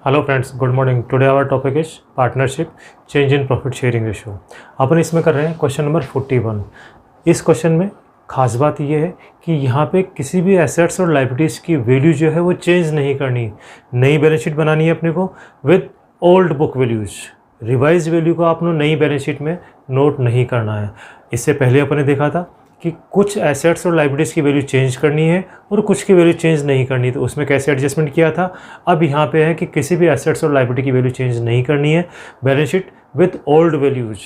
Hello friends, good morning. Today our topic is partnership, change in profit sharing ratio. अपन इसमें कर रहे हैं क्वेश्चन नंबर 41। इस क्वेश्चन में खास बात ये है कि यहाँ पे किसी भी एसेट्स और लाइबिलिटीज़ की वैल्यू जो है वो चेंज नहीं करनी। नई बैलेंस शीट बनानी है अपने को with old book values. Revise value को आपने नई बैलेंस शीट में नोट नहीं करना है। इससे पहले अपने देखा था कि कुछ एसेट्स और लाइबिलिटीज़ की वैल्यू चेंज करनी है और कुछ की वैल्यू चेंज नहीं करनी, तो उसमें कैसे एडजस्टमेंट किया था। अब यहाँ पे है कि किसी भी एसेट्स और लाइबिलिटी की वैल्यू चेंज नहीं करनी है, balance sheet with old values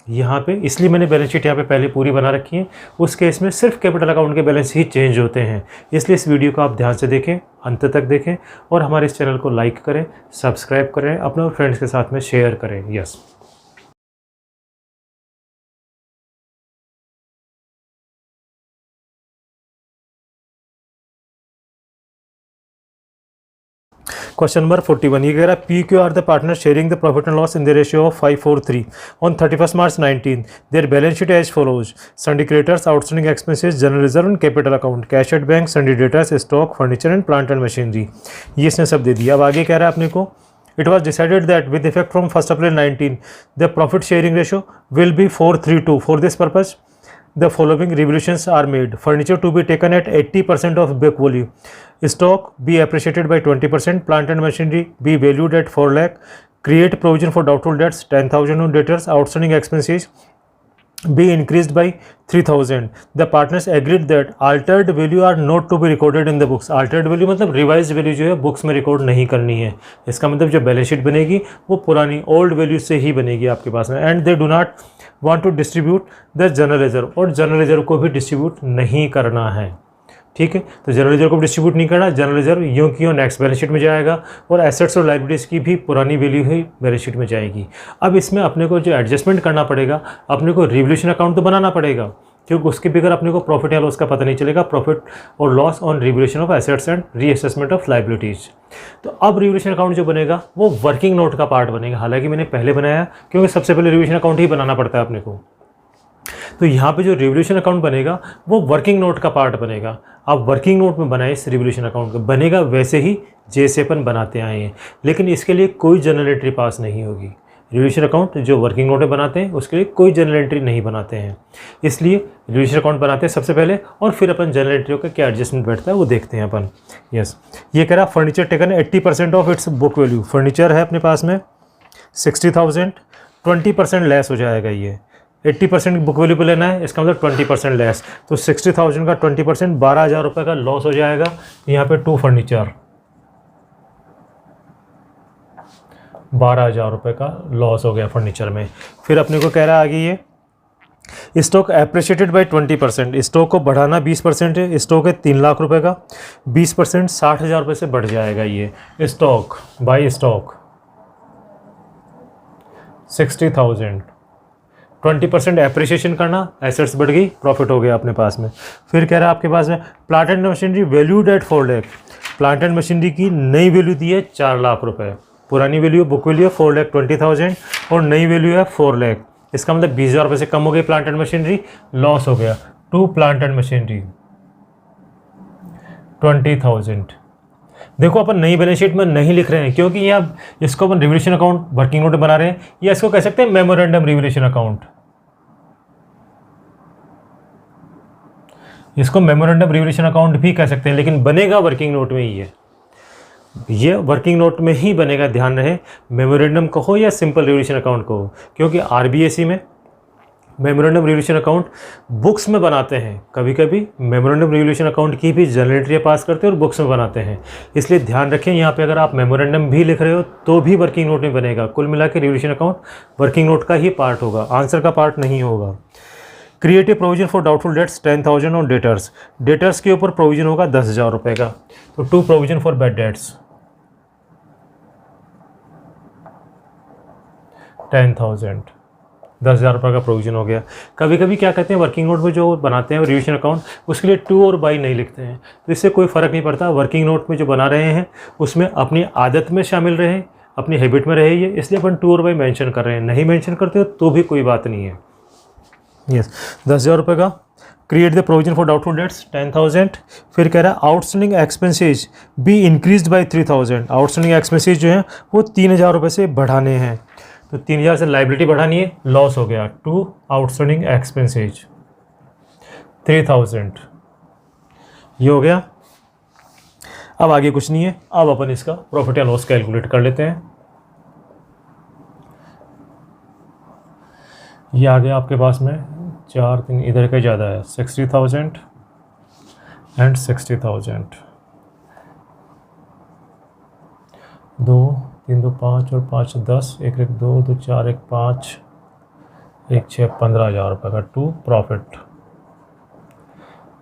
यहाँ पे। इसलिए मैंने बैलेंस शीट यहाँ पे पहले पूरी बना रखी है। उस केस में सिर्फ कैपिटल अकाउंट के बैलेंस ही चेंज होते हैं। इसलिए इस वीडियो को आप ध्यान से देखें, अंत तक देखें और हमारे इस चैनल को लाइक करें, सब्सक्राइब करें, अपने फ्रेंड्स के साथ में शेयर करें। यस, क्वेश्चन नंबर 41 ये कह रहा है P Q R the partner sharing the profit and loss in the ratio of 5:4:3 on 31st March 19। Their balance sheet as follows: sundry creditors, outstanding expenses, general reserve and capital account, cash at bank, sundry debtors, stock, furniture and plant and machinery. ये इसने सब दे दिया। अब आगे कह रहा है अपने को It was decided that with effect from 1st April 19, the profit sharing ratio will be 4:3:2. For this purpose, the following revolutions are made: furniture to be taken at 80% of book value, stock be appreciated by 20%, plant and machinery be valued at 4 lakh, create provision for doubtful debts 10,000 on debtors, outstanding expenses be increased by 3,000. The partners agreed that altered value are not to be recorded in the books. Altered value मतलब revise value जो है books में record नहीं करनी है। इसका मतलब जो बैलेंस शीट बनेगी वो पुरानी ओल्ड वैल्यू से ही बनेगी आपके पास में। And they do not want to distribute the general reserve, और जनरल रिजर्व को भी डिस्ट्रीब्यूट नहीं करना है। ठीक है, तो जनरल रिजर्व को डिस्ट्रीब्यूट नहीं करना। जनरल रिजर्व यूँ की नेक्स्ट बैलेंस शीट में जाएगा और एसेट्स और लाइबिलिटीज़ की भी पुरानी वैल्यू ही बैलेंस शीट में जाएगी। अब इसमें अपने को जो एडजस्टमेंट करना पड़ेगा, अपने को रिवोल्यूशन अकाउंट तो बनाना पड़ेगा, क्योंकि उसके बगैर अपने को प्रॉफिट या लॉस का पता नहीं चलेगा। प्रॉफिट और loss on revolution of assets and reassessment of liabilities. तो अब रिवोल्यूशन अकाउंट जो बनेगा वो वर्किंग नोट का पार्ट बनेगा। हालांकि मैंने पहले बनाया क्योंकि सबसे पहले रिवोल्यूशन अकाउंट ही बनाना पड़ता है अपने को। तो यहाँ पे जो रिवोल्यूशन अकाउंट बनेगा वो वर्किंग नोट का पार्ट बनेगा। आप वर्किंग नोट में बनाए इस रिवोल्यूशन अकाउंट का, बनेगा वैसे ही जैसे अपन बनाते आए हैं, लेकिन इसके लिए कोई जनरल एंट्री पास नहीं होगी। रिवोल्यूशन अकाउंट जो वर्किंग नोट में बनाते हैं उसके लिए कोई जनरल एंट्री नहीं बनाते हैं। इसलिए रिवोल्यूशन अकाउंट बनाते हैं सबसे पहले और फिर अपन जनरल एंट्रियों का क्या एडजस्टमेंट बैठता है वो देखते हैं अपन। यस, ये कह रहा furniture taken 80% of its book value. Furniture है अपने पास में 60,000, 20% लेस हो जाएगा। ये 80% बुक वैल्यू पे लेना है, इसका मतलब 20% लेस, तो 60,000 का 20% 12,000 रुपये का लॉस हो जाएगा। यहाँ पे 2 फर्नीचर 12,000 रुपये का लॉस हो गया फर्नीचर में। फिर अपने को कह रहा है आगे ये स्टॉक एप्रिशिएटेड बाय 20%। स्टॉक को बढ़ाना 20% है। स्टॉक है 3 लाख रुपए का, 20% 60,000 रुपये से बढ़ जाएगा। ये स्टॉक बाय स्टॉक 60,000, 20% एप्रिसिएशन करना, एसेट्स बढ़ गई, प्रॉफिट हो गया अपने पास में। फिर कह रहा है आपके पास में plant and machinery valued at 4 lakh. Plant and machinery की नई वैल्यू दी है 4 लाख रुपए। पुरानी वैल्यू बुक वैल्यू है 4,20,000 और नई वैल्यू है 4 लाख। इसका मतलब 20,000 रुपये से कम हो गई प्लांट एंड मशीनरी, लॉस हो गया। 2 प्लांट एंड मशीनरी 20,000। देखो अपन नई बैलेंस शीट में नहीं लिख रहे हैं क्योंकि यहाँ इसको अपन रिवोल्यूशन अकाउंट वर्किंग नोट बना रहे हैं, या इसको कह सकते हैं मेमोरेंडम रिवोल्यूशन अकाउंट। इसको मेमोरेंडम रिवोल्यूशन अकाउंट भी कह सकते हैं, लेकिन बनेगा वर्किंग नोट में ही है। ये वर्किंग नोट में ही बनेगा, ध्यान रहे। मेमोरेंडम कहो या सिंपल रिवोल्यूशन अकाउंट कहो, क्योंकि आरबीएसई में मेमोरेंडम रिवोल्यूशन अकाउंट बुक्स में बनाते हैं। कभी कभी मेमोरेंडम रिवोल्यूशन अकाउंट की भी जनरल एंट्री पास करते हैं और बुक्स में बनाते हैं। इसलिए ध्यान रखें, यहाँ पे अगर आप मेमोरेंडम भी लिख रहे हो तो भी वर्किंग नोट में बनेगा। कुल मिला के रिवोल्यूशन अकाउंट वर्किंग नोट का ही पार्ट होगा, आंसर का पार्ट नहीं होगा। Create a provision for doubtful debts 10,000 on debtors. Debtors के ऊपर प्रोविजन होगा 10,000 रुपये का, तो 2 प्रोविजन फॉर बैड डेट्स 10,000, 10,000 रुपये का प्रोविजन हो गया। कभी कभी क्या कहते हैं वर्किंग नोट में जो बनाते हैं रिवोल्यूशन अकाउंट, उसके लिए टू और बाई नहीं लिखते हैं, तो इससे कोई फ़र्क नहीं पड़ता। वर्किंग नोट में जो बना रहे हैं उसमें अपनी आदत में शामिल रहे, अपनी हैबिट में रहे ये, इसलिए अपन टू और बाई मेंशन कर रहे हैं। नहीं मेंशन करते हो तो भी कोई बात नहीं है। यस, 10,000 रुपये का create the provision for doubtful debts 10,000। फिर कह रहा है outstanding expenses be increased by 3,000। Outstanding expenses जो है वो 3,000 रुपये से बढ़ाने हैं, तो 3,000 से लाइबिलिटी बढ़ानी है, लॉस हो गया। टू आउटस्टैंडिंग एक्सपेंसेज 3,000, ये हो गया। अब आगे कुछ नहीं है, अब अपन इसका प्रॉफिट या लॉस कैलकुलेट कर लेते हैं। ये आ गया आपके पास में 4 3 इधर का ज़्यादा है, 60,000 एंड 60,000। 2 3 2 5 और 5 10, 1 1 2 2 4 1 5 1 6 15,000 रुपये का टू प्रॉफिट।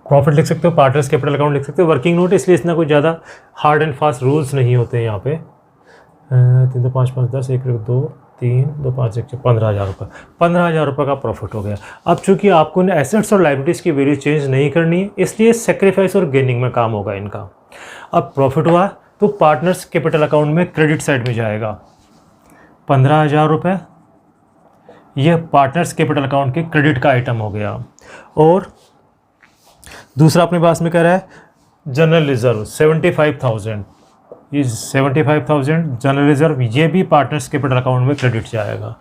प्रॉफिट लिख सकते हो, पार्टनर्स कैपिटल अकाउंट लिख सकते हो, वर्किंग नोट, इसलिए इतना कोई ज़्यादा हार्ड एंड फास्ट रूल्स नहीं होते हैं यहाँ पे। 3 2 5 5 10, 1 1 2 3 2 5 1 6 15,000 रुपये, 15,000 रुपये का प्रॉफिट हो गया। अब चूंकि आपको इन एसेट्स और लाइबिलिटीज़ की वैल्यू चेंज नहीं करनी है, इसलिए सेक्रीफाइस और गेनिंग में काम होगा इनका। अब प्रॉफिट हुआ तो पार्टनर्स कैपिटल अकाउंट में क्रेडिट साइड में जाएगा 15,000 रुपये, यह पार्टनर्स कैपिटल अकाउंट के क्रेडिट का आइटम हो गया। और दूसरा अपने पास में कह रहा है जनरल रिजर्व 75,000, ये 75,000 जनरल रिजर्व, ये भी पार्टनर्स कैपिटल अकाउंट में क्रेडिट जाएगा।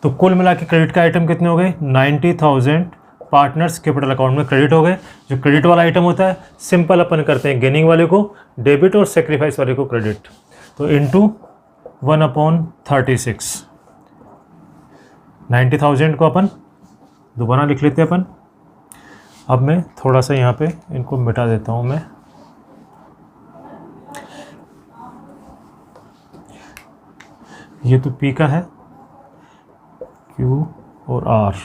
तो कुल मिला के क्रेडिट का आइटम कितने हो गए, 90,000 पार्टनर्स कैपिटल अकाउंट में क्रेडिट हो गए। जो क्रेडिट वाला आइटम होता है सिंपल अपन करते हैं, गेनिंग वाले को डेबिट और सेक्रीफाइस वाले को क्रेडिट, तो इंटू 1/36। 90,000 को अपन दोबारा लिख लेते हैं अपन। अब मैं थोड़ा सा यहाँ पे इनको मिटा देता हूँ मैं। ये तो P का है, Q और R,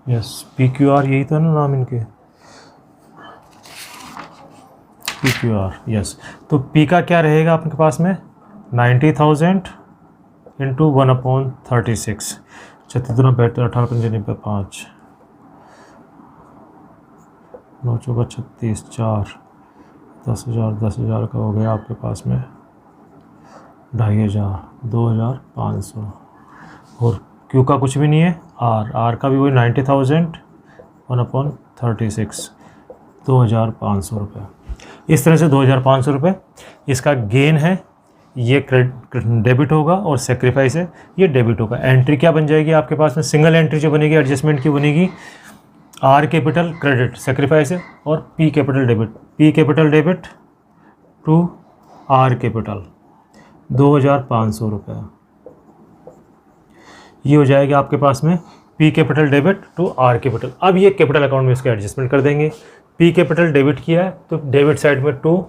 यस PQR यही था ना नाम इनके, PQR यस। तो P का क्या रहेगा आपके पास में 90,000 इंटू 1/36, 36 2 72 18 95 5 9 4 36 4 10,000 10,000 का हो गया आपके पास में 2,500 2,500। और Q का कुछ भी नहीं है, R का भी वही 90,000 1/36 2,500 रुपये। इस तरह से 2,500 रुपये इसका गेन है, ये डेबिट होगा, और सेक्रीफाइस है ये डेबिट होगा। एंट्री क्या बन जाएगी आपके पास में, सिंगल एंट्री जो बनेगी एडजस्टमेंट की बनेगी, R कैपिटल क्रेडिट सेक्रीफाइस है, और P capital debit, P capital debit to R capital 2,500 रुपये। ये हो जाएगा आपके पास में P capital debit to R capital. अब ये कैपिटल अकाउंट में इसका एडजस्टमेंट कर देंगे। P कैपिटल डेबिट किया है तो डेबिट साइड में टू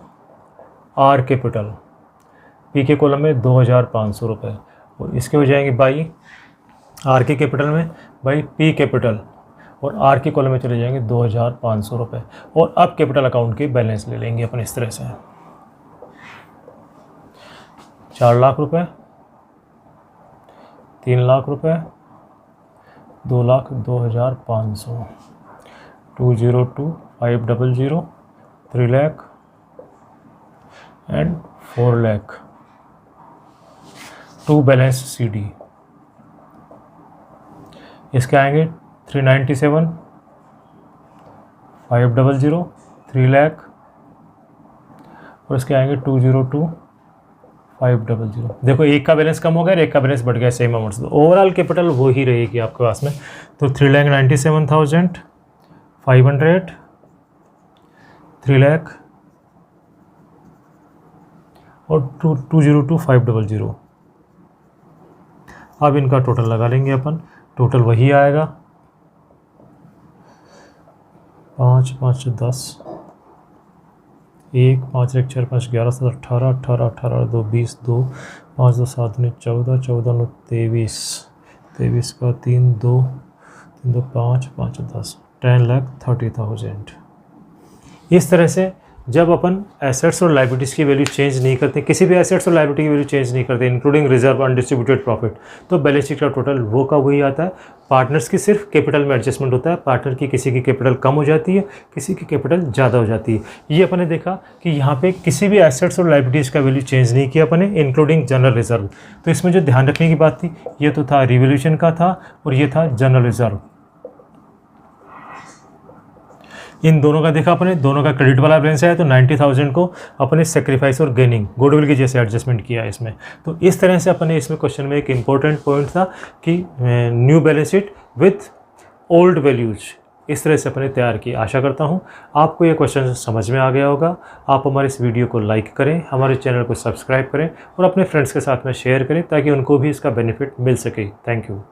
R कैपिटल, P के कॉलम में 2,500 रुपये, और इसके हो जाएंगे बाई R के कैपिटल में बाई P कैपिटल, और R के कॉलम में चले जाएंगे 2,500 रुपये। और अब कैपिटल अकाउंट के बैलेंस ले लेंगे अपन इस तरह से 4 लाख रुपये, 3 लाख रुपये, 2,02,500, 202,500, 3 lakh and 4 lakh to balance CD। इसके आएंगे 397,500, 3 लाख, और इसके आएंगे 202,500। देखो एक का बैलेंस कम हो गया, एक का बैलेंस बढ़ गया सेम अमाउंट से, तो ओवरऑल कैपिटल वो ही रहेगी आपके पास में। तो 3,97,500, 3 लाख और 202,500। अब इनका टोटल लगा लेंगे अपन, टोटल वही आएगा 5 5 10 1 5 1 4 5 11 7 18 18 18 2 20 2 5 2 7 9 14 14 9 23 23 का 3 2 3 2 5 5 10 10,30,000। इस तरह से जब अपन एसेट्स और लाइबिलिटीज़ की वैल्यू चेंज नहीं करते, किसी भी एसेट्स और लाइबिलिटी की वैल्यू चेंज नहीं करते, इंक्लूडिंग रिजर्व अनडिस्ट्रीब्यूटेड प्रॉफिट, तो बैलेंस शीट का टोटल वो का वही आता है। पार्टनर्स की सिर्फ कैपिटल में एडजस्टमेंट होता है, पार्टनर की किसी की कैपिटल कम हो जाती है, किसी की कैपिटल ज़्यादा हो जाती है। ये अपन ने देखा कि यहाँ पे किसी भी एसेट्स और लाइबिलिटीज़ का वैल्यू चेंज नहीं किया अपन ने, इंक्लूडिंग जनरल रिजर्व। तो इसमें जो ध्यान रखने की बात थी, ये तो था रिवोल्यूशन का था, और ये था जनरल रिजर्व। इन दोनों का देखा अपने, दोनों का क्रेडिट वाला बैलेंस है, तो 90,000 को अपने सेक्रीफाइस और गेनिंग गुडविल की जैसे एडजस्टमेंट किया इसमें। तो इस तरह से अपने इसमें क्वेश्चन में एक इंपॉर्टेंट पॉइंट था कि new balance sheet with old values, इस तरह से अपने तैयार की। आशा करता हूँ आपको ये क्वेश्चन समझ में आ गया होगा। आप हमारे इस वीडियो को लाइक करें, हमारे चैनल को सब्सक्राइब करें और अपने फ्रेंड्स के साथ में शेयर करें ताकि उनको भी इसका बेनिफिट मिल सके। Thank you.